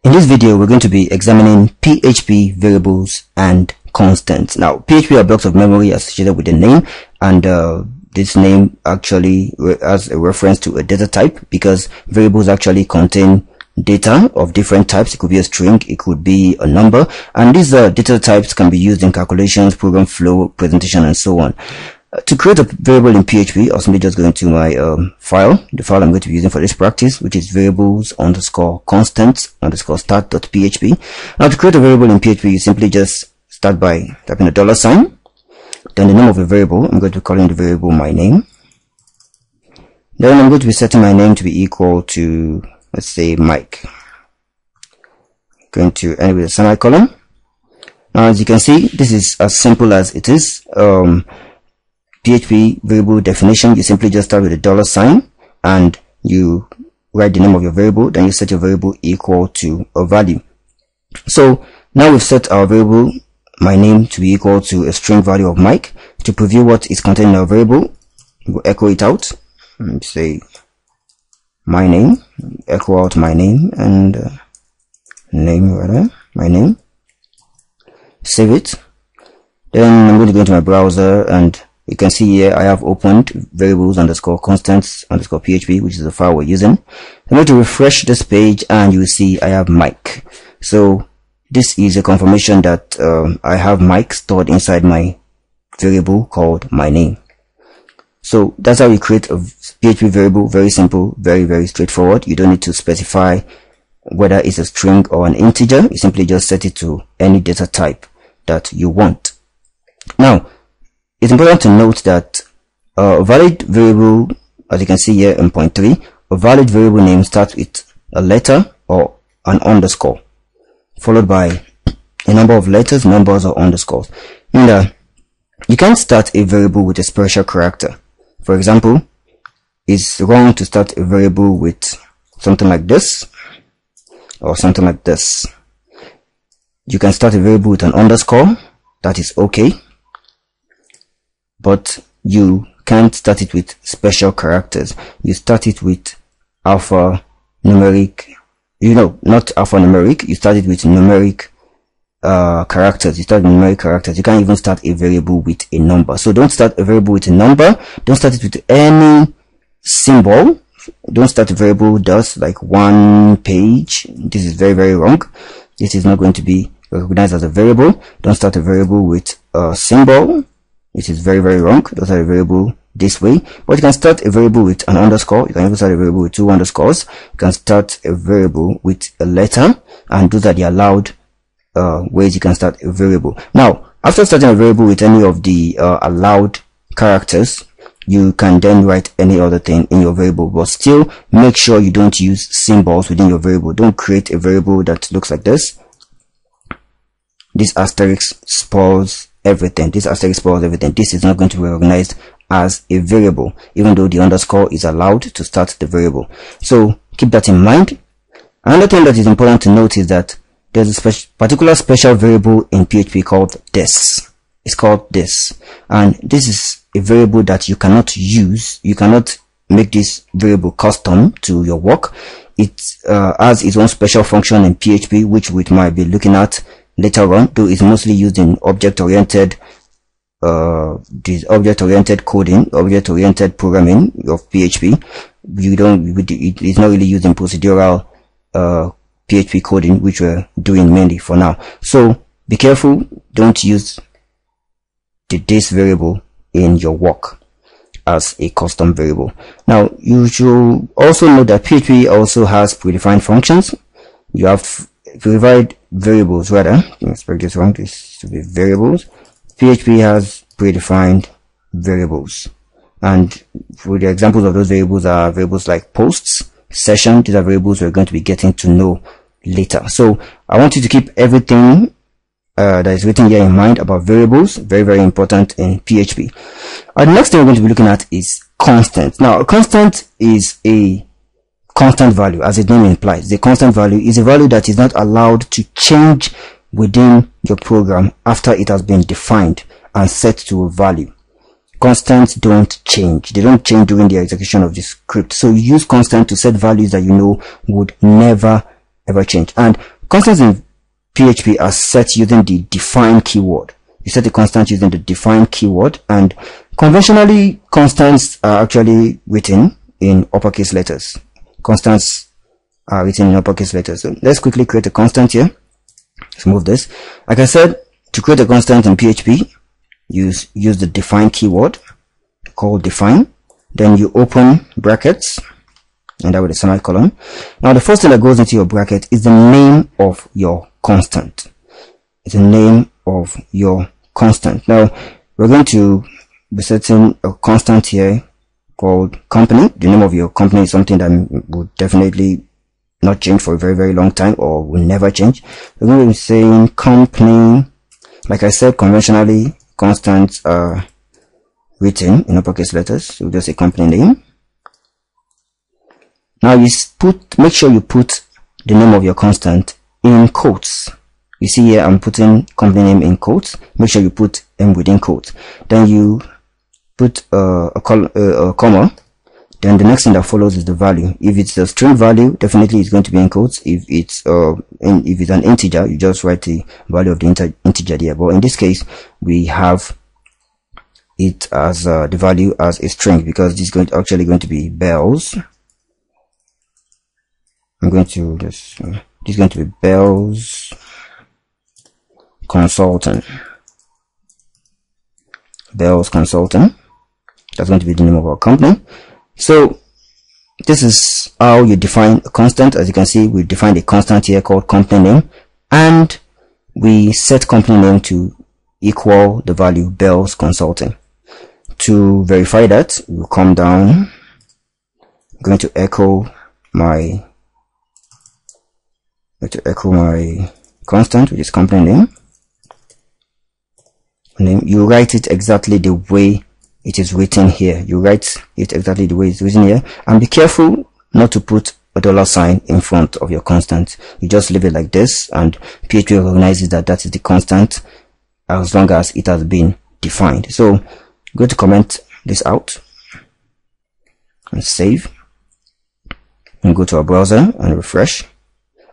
In this video, we're going to be examining PHP variables and constants. Now, PHP are blocks of memory associated with the name, and this name actually has a reference to a data type, because variables actually contain data of different types. It could be a string, it could be a number, and these data types can be used in calculations, program flow, presentation, and so on. To create a variable in PHP, I'll simply just go into my file, the file I'm going to be using for this practice, which is variables underscore constants underscore start.php. Now, to create a variable in PHP, you simply just start by typing a $, then the name of the variable. I'm going to be calling the variable my name. Then I'm going to be setting my name to be equal to, let's say, Mike. Going to end with a semicolon. Now, as you can see, this is as simple as it is. PHP variable definition, you simply just start with a $, and you write the name of your variable, then you set your variable equal to a value. So now we've set our variable my name to be equal to a string value of Mike. To preview what is contained in our variable, we'll echo it out and say my name, echo out my name, and my name, save it. Then I'm going to go into my browser, and you can see here I have opened variables underscore constants underscore PHP, which is the file we're using. I'm going to refresh this page, and you will see I have Mike. So this is a confirmation that I have Mike stored inside my variable called my name. So that's how you create a PHP variable. Very simple, very straightforward. You don't need to specify whether it's a string or an integer. You simply just set it to any data type that you want. Now, it's important to note that a valid variable, as you can see here in point 3, a valid variable name starts with a letter or an underscore, followed by a number of letters, numbers, or underscores. And you can't start a variable with a special character. For example, it's wrong to start a variable with something like this or something like this. You can start a variable with an underscore. That is okay. But you can't start it with special characters. You start it with alphanumeric, not alphanumeric. You start it with numeric characters. You start with numeric characters. You can't even start a variable with a number. So don't start a variable with a number. Don't start it with any symbol. Don't start a variable just like one page. This is very wrong. This is not going to be recognized as a variable. Don't start a variable with a symbol. It is very wrong. Don't start a variable this way. But you can start a variable with an underscore. You can even start a variable with 2 underscores. You can start a variable with a letter, and those are the allowed ways you can start a variable. Now, after starting a variable with any of the allowed characters, you can then write any other thing in your variable, but still make sure you don't use symbols within your variable. Don't create a variable that looks like this. This asterisk spoils everything. This asterisk spoils everything. This is not going to be recognized as a variable, even though the underscore is allowed to start the variable. So keep that in mind. Another thing that is important to note is that there's a particular special variable in PHP called this. It's called this, and this is a variable that you cannot use. You cannot make this variable custom to your work. It has its own special function in PHP, which we might be looking at later on, though it's mostly used in object-oriented coding, object-oriented programming of PHP. It's not really used in procedural PHP coding, which we're doing mainly for now. So be careful, don't use this variable in your work as a custom variable. Now, you should also know that PHP also has predefined functions. You have predefined variables, rather. Let's spell this wrong. This should be variables. PHP has predefined variables, and for the examples of those variables are variables like posts, session. These are variables we're going to be getting to know later. So I want you to keep everything that is written here in mind about variables. Very important in PHP. The next thing we're going to be looking at is constant. Now, a constant is a constant value, as its name implies. The constant value is a value that is not allowed to change within your program after it has been defined and set to a value. Constants don't change. They don't change during the execution of the script. So you use constant to set values that you know would never ever change. And constants in PHP are set using the define keyword. You set a constant using the define keyword, and conventionally constants are actually written in uppercase letters. Constants are written in uppercase letters. So let's quickly create a constant here. Let's move this. Like I said, to create a constant in PHP, use the define keyword called define. Then you open brackets, and that with a semicolon. Now the first thing that goes into your bracket is the name of your constant. It's the name of your constant. Now we're going to be setting a constant here called company. The name of your company is something that would definitely not change for a very, very long time, or will never change. We're going to be saying company. Like I said, conventionally constants are written in uppercase letters, so we'll just say company name. Now make sure you put the name of your constant in quotes. You see here I'm putting company name in quotes. Make sure you put them within quotes. Then you put a comma. Then the next thing that follows is the value. If it's a string value, definitely it's going to be in quotes. If it's an integer, you just write the value of the integer there. But in this case, we have it as the value as a string, because this is actually going to be bells. I'm going to just this is going to be bells consultant. Bells consultant. That's going to be the name of our company. So this is how you define a constant. As you can see, we defined a constant here called company name, and we set company name to equal the value bells consulting. To verify that, we'll come down. I'm going to echo my constant, which is company name. You write it exactly the way it is written here. You write it exactly the way it's written here, and be careful not to put a $sign in front of your constant. You just leave it like this, and PHP recognizes that that is the constant as long as it has been defined. So I'm going to comment this out and save, and go to our browser and refresh.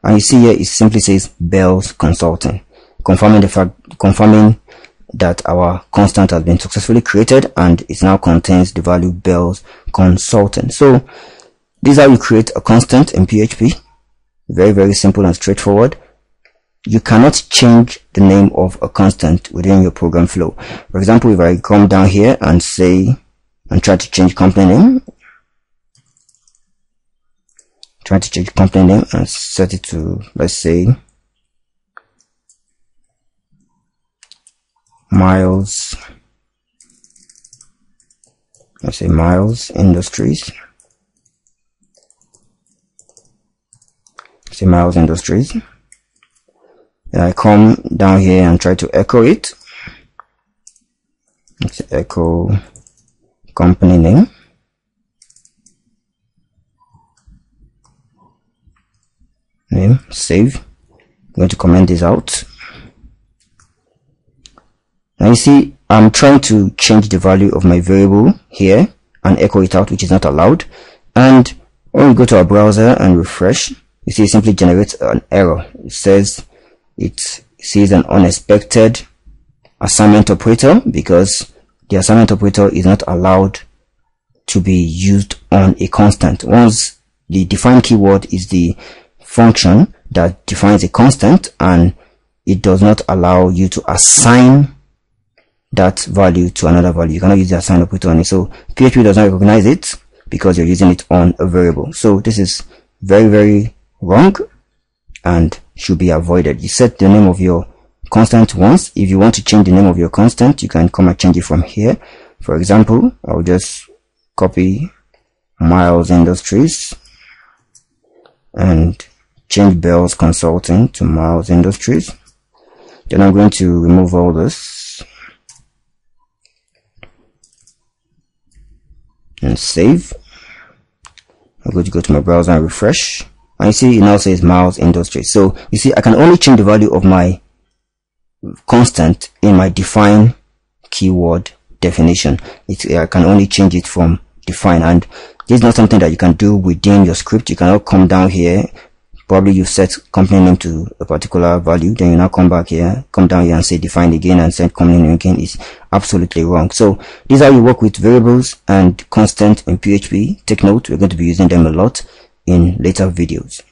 And you see here it simply says bells consulting, confirming that our constant has been successfully created, and it now contains the value bells consultant. So this is how you create a constant in PHP. Very, very simple and straightforward. You cannot change the name of a constant within your program flow. For example, if I come down here and try to change company name, and set it to, let's say, Miles Industries. Say Miles Industries. Then I come down here and try to echo it. Let's echo company name. Save. I'm going to comment this out. Now you see I'm trying to change the value of my variable here and echo it out, which is not allowed. And when we go to our browser and refresh, you see it simply generates an error. It says it sees an unexpected assignment operator, because the assignment operator is not allowed to be used on a constant. Once the define keyword is the function that defines a constant, and it does not allow you to assign that value to another value. You cannot use the assign operator on it. So PHP does not recognize it because you're using it on a variable. So this is very, very wrong and should be avoided. You set the name of your constant once. If you want to change the name of your constant, you can come and change it from here. For example, I'll just copy Miles Industries and change Bells Consulting to Miles Industries. Then I'm going to remove all this and save. I'm going to go to my browser and refresh, and you see it now says Miles Industries. So you see I can only change the value of my constant in my define keyword definition. I can only change it from define, and this is not something that you can do within your script. You cannot come down here, Probably you set company name to a particular value, then you now come back here, come down here and say define again and set company name again is absolutely wrong. So this is how you work with variables and constant in PHP. Take note, we're going to be using them a lot in later videos.